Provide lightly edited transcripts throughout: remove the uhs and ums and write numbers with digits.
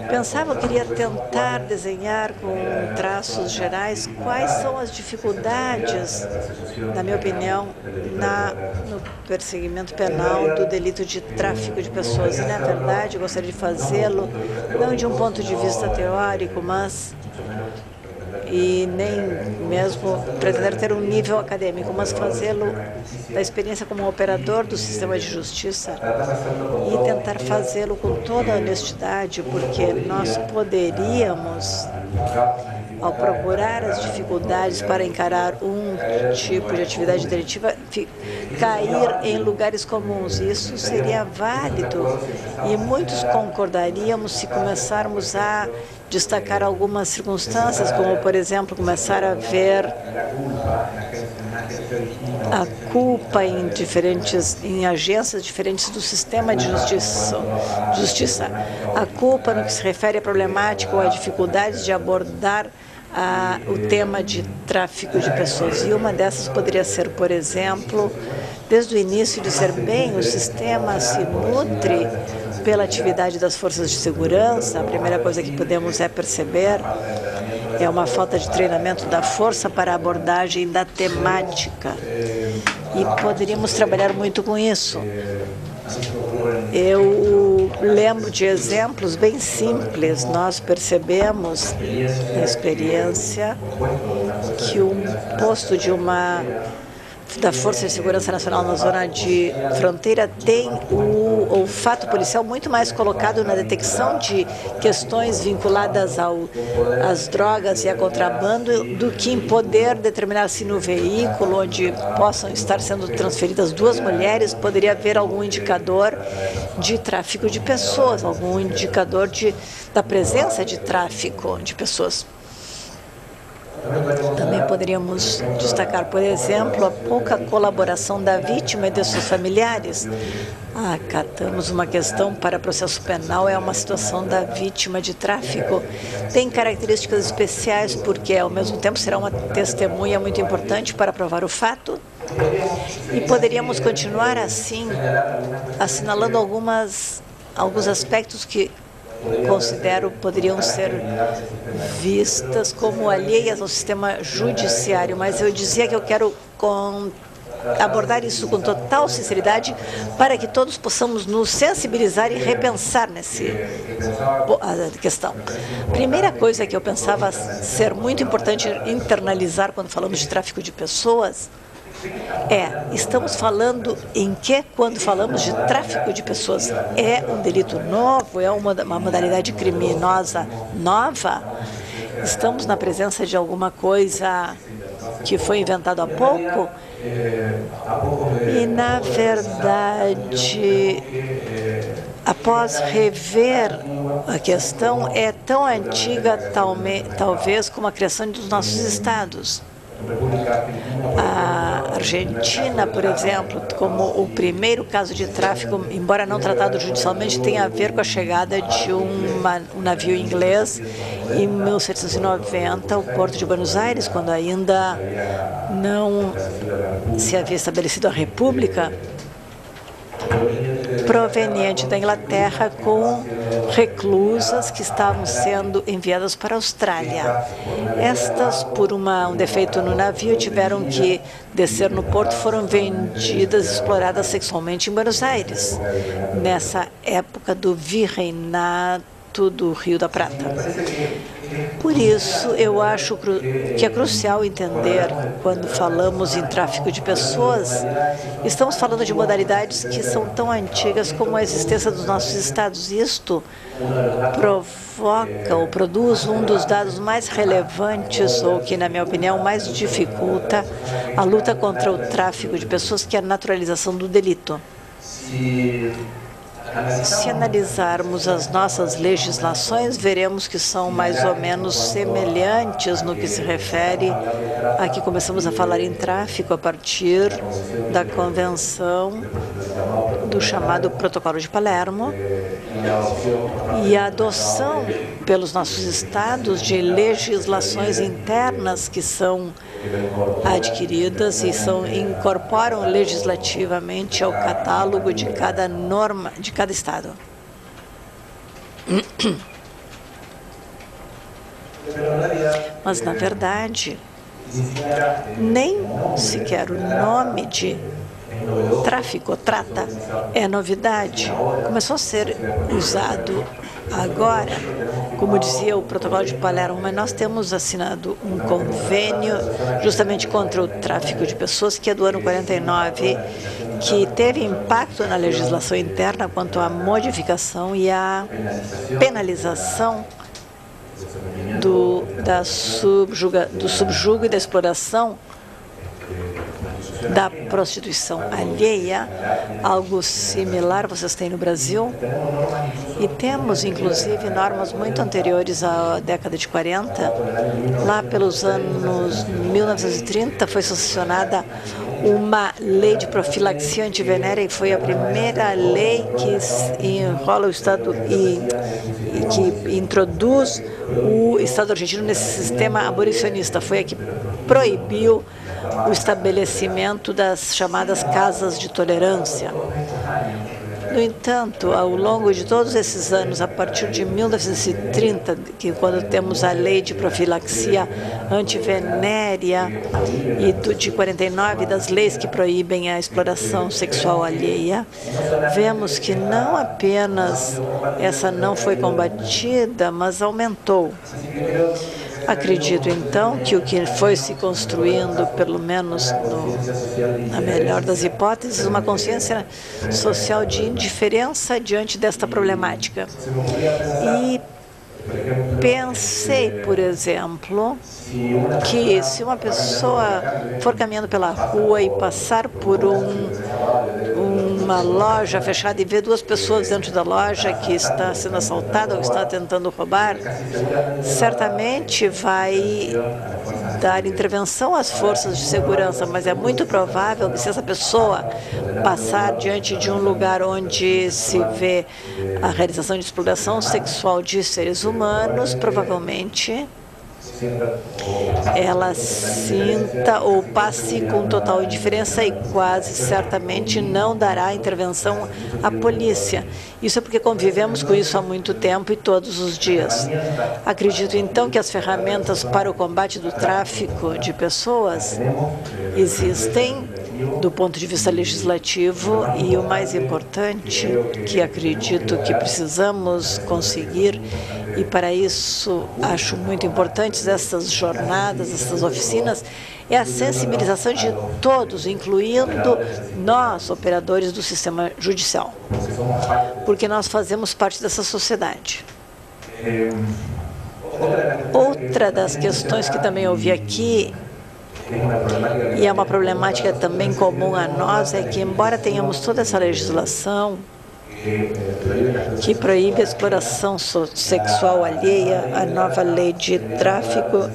Pensava, eu queria tentar desenhar com traços gerais quais são as dificuldades, na minha opinião, no perseguimento penal do delito de tráfico de pessoas. E, na verdade, eu gostaria de fazê-lo não de um ponto de vista teórico, mas e nem mesmo pretender ter um nível acadêmico, mas fazê-lo da experiência como um operador do sistema de justiça e tentar fazê-lo com toda a honestidade, porque nós poderíamos, ao procurar as dificuldades para encarar um tipo de atividade delitiva, cair em lugares comuns. Isso seria válido e muitos concordariamos se começarmos a destacar algumas circunstâncias, como, por exemplo, começar a ver a culpa em agências diferentes do sistema de justiça. A culpa no que se refere à problemática ou à dificuldade de abordar o tema de tráfico de pessoas. E uma dessas poderia ser, por exemplo, desde o início, dizer, bem, o sistema se nutre pela atividade das forças de segurança. A primeira coisa que podemos perceber é uma falta de treinamento da força para a abordagem da temática. E poderíamos trabalhar muito com isso. Eu lembro de exemplos bem simples. Nós percebemos na experiência que um posto da Força de Segurança Nacional na zona de fronteira tem o olfato policial muito mais colocado na detecção de questões vinculadas às drogas e a contrabando do que em poder determinar se no veículo onde possam estar sendo transferidas duas mulheres poderia haver algum indicador de tráfico de pessoas, algum indicador da presença de tráfico de pessoas. Também poderíamos destacar, por exemplo, a pouca colaboração da vítima e de seus familiares. Acatamos uma questão para processo penal, é uma situação da vítima de tráfico. Tem características especiais porque, ao mesmo tempo, será uma testemunha muito importante para provar o fato. E poderíamos continuar assim, assinalando alguns aspectos que considero poderiam ser vistas como alheias ao sistema judiciário, mas eu dizia que eu quero abordar isso com total sinceridade para que todos possamos nos sensibilizar e repensar nessa questão. Primeira coisa que eu pensava ser muito importante internalizar quando falamos de tráfico de pessoas estamos falando em que, quando falamos de tráfico de pessoas, é um delito novo, é uma modalidade criminosa nova? Estamos na presença de alguma coisa que foi inventado há pouco? E, na verdade, após rever a questão, é tão antiga, talvez, como a criação dos nossos estados. A Argentina, por exemplo, como o primeiro caso de tráfico, embora não tratado judicialmente, tem a ver com a chegada de um navio inglês em 1790 ao Porto de Buenos Aires, quando ainda não se havia estabelecido a República, proveniente da Inglaterra, com reclusas que estavam sendo enviadas para a Austrália. Estas, por um defeito no navio, tiveram que descer no porto, foram vendidas, exploradas sexualmente em Buenos Aires, nessa época do virreinato do Rio da Prata. Por isso, eu acho que é crucial entender, quando falamos em tráfico de pessoas, estamos falando de modalidades que são tão antigas como a existência dos nossos estados. Isto provoca ou produz um dos dados mais relevantes, ou que, na minha opinião, mais dificulta a luta contra o tráfico de pessoas, que é a naturalização do delito. Se analisarmos as nossas legislações, veremos que são mais ou menos semelhantes no que se refere a que começamos a falar em tráfico a partir da convenção do chamado Protocolo de Palermo e a adoção pelos nossos estados de legislações internas que são adquiridas e incorporam legislativamente ao catálogo de cada norma de cada estado. Mas, na verdade, nem sequer o nome de tráfico, trata, é novidade. Começou a ser usado agora, como dizia o protocolo de Palermo, mas nós temos assinado um convênio justamente contra o tráfico de pessoas, que é do ano 49, que teve impacto na legislação interna quanto à modificação e à penalização do subjugo e da exploração da prostituição alheia. Algo similar vocês têm no Brasil. E temos, inclusive, normas muito anteriores à década de 40. Lá pelos anos 1930 foi sancionada uma lei de profilaxia antivenérea e foi a primeira lei que enrola o Estado e que introduz o Estado argentino nesse sistema abolicionista. Foi a que proibiu o estabelecimento das chamadas casas de tolerância. No entanto, ao longo de todos esses anos, a partir de 1930, que quando temos a lei de profilaxia antivenérea e de 49, das leis que proíbem a exploração sexual alheia, vemos que não apenas essa não foi combatida, mas aumentou. Acredito, então, que o que foi se construindo, pelo menos na melhor das hipóteses, uma consciência social de indiferença diante desta problemática. E pensei, por exemplo, que se uma pessoa for caminhando pela rua e passar por uma loja fechada e ver duas pessoas dentro da loja que está sendo assaltada ou está tentando roubar, certamente vai dar intervenção às forças de segurança, mas é muito provável que se essa pessoa passar diante de um lugar onde se vê a realização de exploração sexual de seres humanos, provavelmente ela sinta ou passe com total indiferença e quase certamente não dará intervenção à polícia. Isso é porque convivemos com isso há muito tempo e todos os dias. Acredito, então, que as ferramentas para o combate do tráfico de pessoas existem do ponto de vista legislativo e o mais importante que acredito que precisamos conseguir, e para isso acho muito importantes essas jornadas, essas oficinas, é a sensibilização de todos, incluindo nós, operadores do sistema judicial, porque nós fazemos parte dessa sociedade. Outra das questões que também ouvi aqui, e é uma problemática também comum a nós, é que, embora tenhamos toda essa legislação que proíbe a exploração sexual alheia, a nova lei de tráfico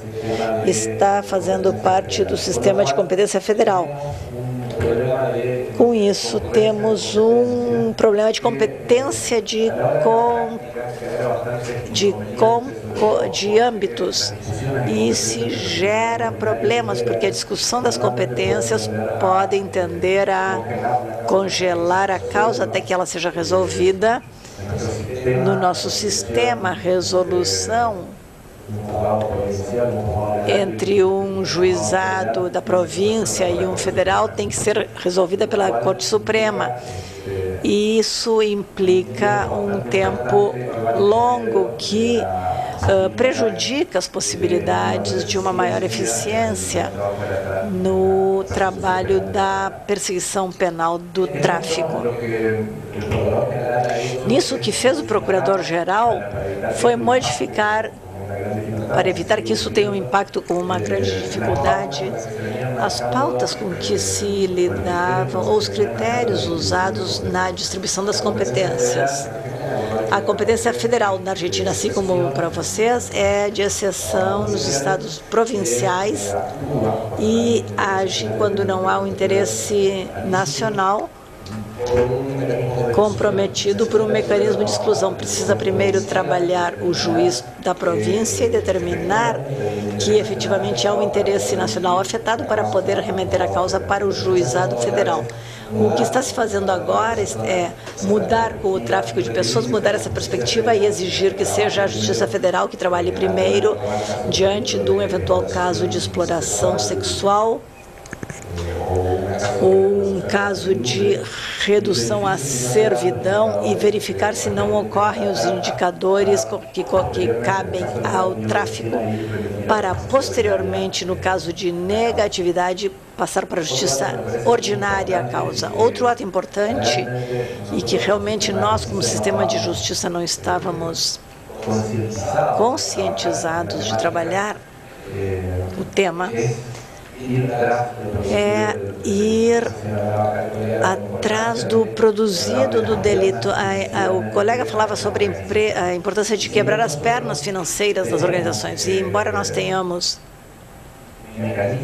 está fazendo parte do sistema de competência federal. Com isso, temos um problema de competência de âmbitos, e se gera problemas, porque a discussão das competências pode tender a congelar a causa até que ela seja resolvida. No nosso sistema, a resolução entre um juizado da província e um federal tem que ser resolvida pela Corte Suprema. E isso implica um tempo longo que prejudica as possibilidades de uma maior eficiência no trabalho da perseguição penal do tráfico. Nisso, o que fez o Procurador-Geral foi modificar, para evitar que isso tenha um impacto como uma grande dificuldade, as pautas com que se lidavam ou os critérios usados na distribuição das competências. A competência federal na Argentina, assim como para vocês, é de exceção nos estados provinciais e age quando não há um interesse nacional comprometido por um mecanismo de exclusão. Precisa primeiro trabalhar o juiz da província e determinar que efetivamente há um interesse nacional afetado para poder remeter a causa para o juizado federal. O que está se fazendo agora é mudar com o tráfico de pessoas, mudar essa perspectiva e exigir que seja a Justiça Federal que trabalhe primeiro diante de um eventual caso de exploração sexual ou um caso de redução à servidão e verificar se não ocorrem os indicadores que cabem ao tráfico para, posteriormente, no caso de negatividade, passar para a justiça ordinária a causa. Outro ato importante e que realmente nós, como sistema de justiça, não estávamos conscientizados de trabalhar, o tema é ir atrás do produzido do delito. O colega falava sobre a importância de quebrar as pernas financeiras das organizações. E, embora nós tenhamos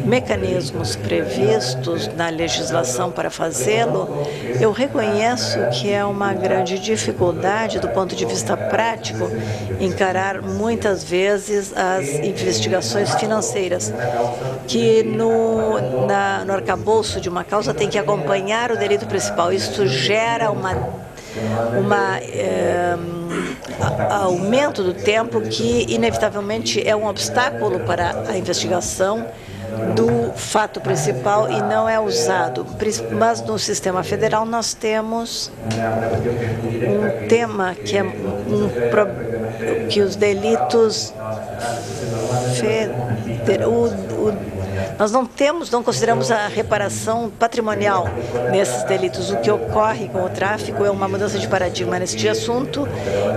mecanismos previstos na legislação para fazê-lo, eu reconheço que é uma grande dificuldade do ponto de vista prático encarar muitas vezes as investigações financeiras, que no arcabouço de uma causa tem que acompanhar o delito principal. Isso gera aumento do tempo que, inevitavelmente, é um obstáculo para a investigação do fato principal e não é usado. Mas no sistema federal nós temos um tema que é que os delitos nós não consideramos a reparação patrimonial nesses delitos. O que ocorre com o tráfico é uma mudança de paradigma neste assunto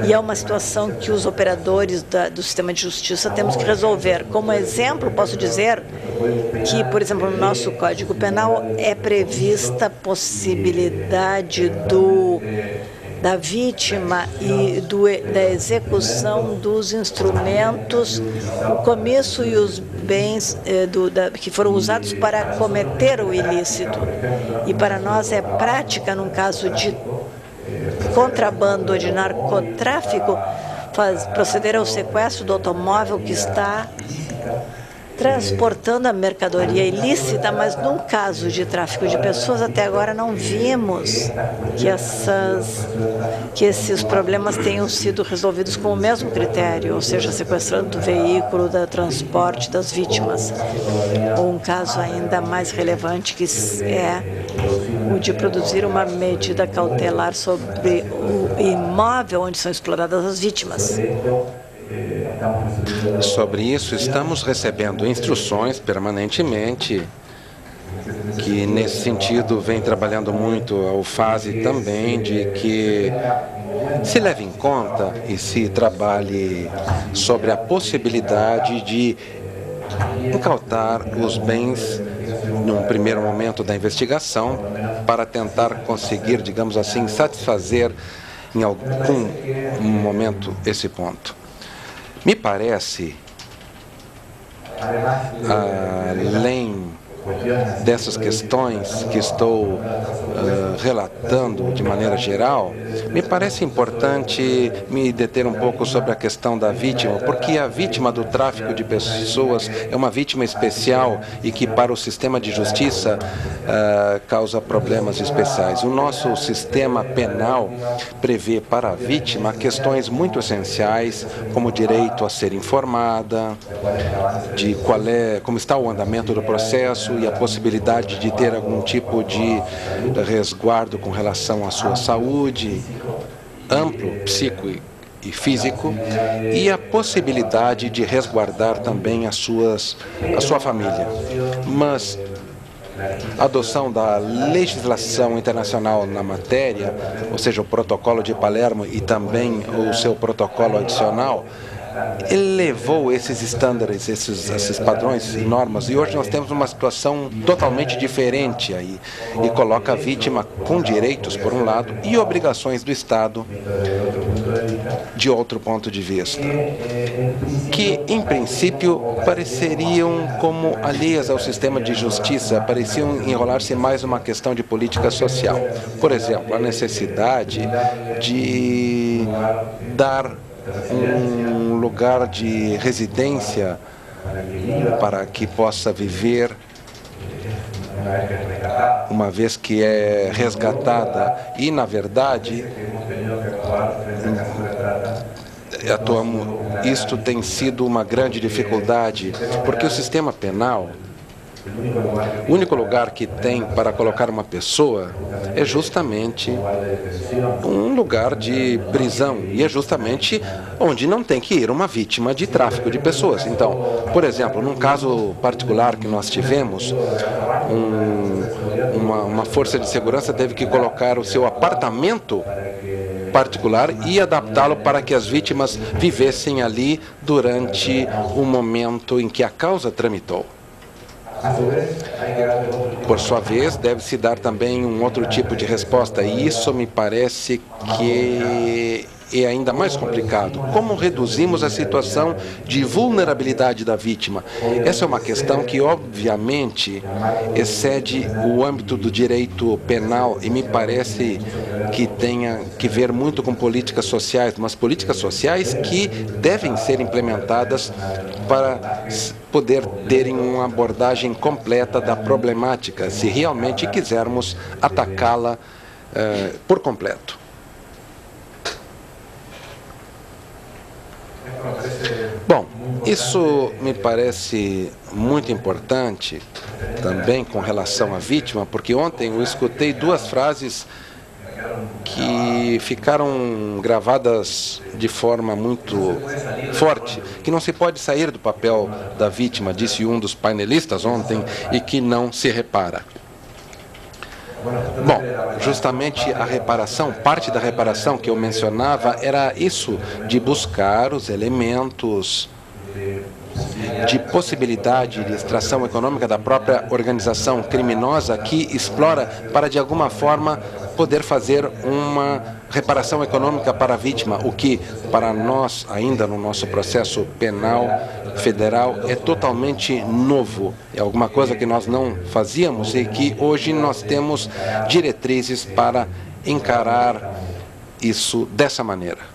e é uma situação que os operadores do sistema de justiça temos que resolver. Como exemplo, posso dizer que, por exemplo, no nosso Código Penal é prevista a possibilidade da vítima e da execução dos instrumentos, o começo e os bens que foram usados para cometer o ilícito. E para nós é prática, num caso de contrabando ou de narcotráfico, proceder ao sequestro do automóvel que está transportando a mercadoria ilícita, mas num caso de tráfico de pessoas, até agora não vimos que esses problemas tenham sido resolvidos com o mesmo critério, ou seja, sequestrando o veículo, do transporte das vítimas. Ou um caso ainda mais relevante, que é o de produzir uma medida cautelar sobre o imóvel onde são exploradas as vítimas. Sobre isso, estamos recebendo instruções permanentemente, que nesse sentido vem trabalhando muito a UFASE também, de que se leve em conta e se trabalhe sobre a possibilidade de incautar os bens num primeiro momento da investigação para tentar conseguir, digamos assim, satisfazer em algum momento esse ponto. Me parece, além dessas questões que estou relatando de maneira geral, me parece importante me deter um pouco sobre a questão da vítima, porque a vítima do tráfico de pessoas é uma vítima especial e que para o sistema de justiça causa problemas especiais. O nosso sistema penal prevê para a vítima questões muito essenciais, como o direito a ser informada, de como está o andamento do processo e a possibilidade de ter algum tipo de resguardo com relação à sua saúde, amplo, psíquico e físico, e a possibilidade de resguardar também a sua família. Mas a adoção da legislação internacional na matéria, ou seja, o Protocolo de Palermo e também o seu protocolo adicional, elevou esses estándares, esses padrões e normas, e hoje nós temos uma situação totalmente diferente aí, e coloca a vítima com direitos, por um lado, e obrigações do Estado, de outro ponto de vista, que, em princípio, pareceriam como alheias ao sistema de justiça, pareciam enrolar-se mais numa questão de política social. Por exemplo, a necessidade de dar um lugar de residência para que possa viver uma vez que é resgatada e, na verdade, isto tem sido uma grande dificuldade, porque o sistema penal, o único lugar que tem para colocar uma pessoa é justamente um lugar de prisão, e é justamente onde não tem que ir uma vítima de tráfico de pessoas. Então, por exemplo, num caso particular que nós tivemos, uma força de segurança teve que colocar o seu apartamento particular e adaptá-lo para que as vítimas vivessem ali durante o momento em que a causa tramitou. Por sua vez, deve-se dar também um outro tipo de resposta, e isso me parece que é ainda mais complicado. Como reduzimos a situação de vulnerabilidade da vítima? Essa é uma questão que, obviamente, excede o âmbito do direito penal e me parece que tenha que ver muito com políticas sociais, mas políticas sociais que devem ser implementadas para poder terem uma abordagem completa da problemática, se realmente quisermos atacá-la por completo. Bom, isso me parece muito importante também com relação à vítima, porque ontem eu escutei duas frases que ficaram gravadas de forma muito forte, que não se pode sair do papel da vítima, disse um dos painelistas ontem, e que não se repara. Bom, justamente a reparação, parte da reparação que eu mencionava era isso, de buscar os elementos de possibilidade de extração econômica da própria organização criminosa que explora para, de alguma forma, poder fazer uma reparação econômica para a vítima, o que, para nós, ainda no nosso processo penal federal, é totalmente novo. É alguma coisa que nós não fazíamos e que hoje nós temos diretrizes para encarar isso dessa maneira.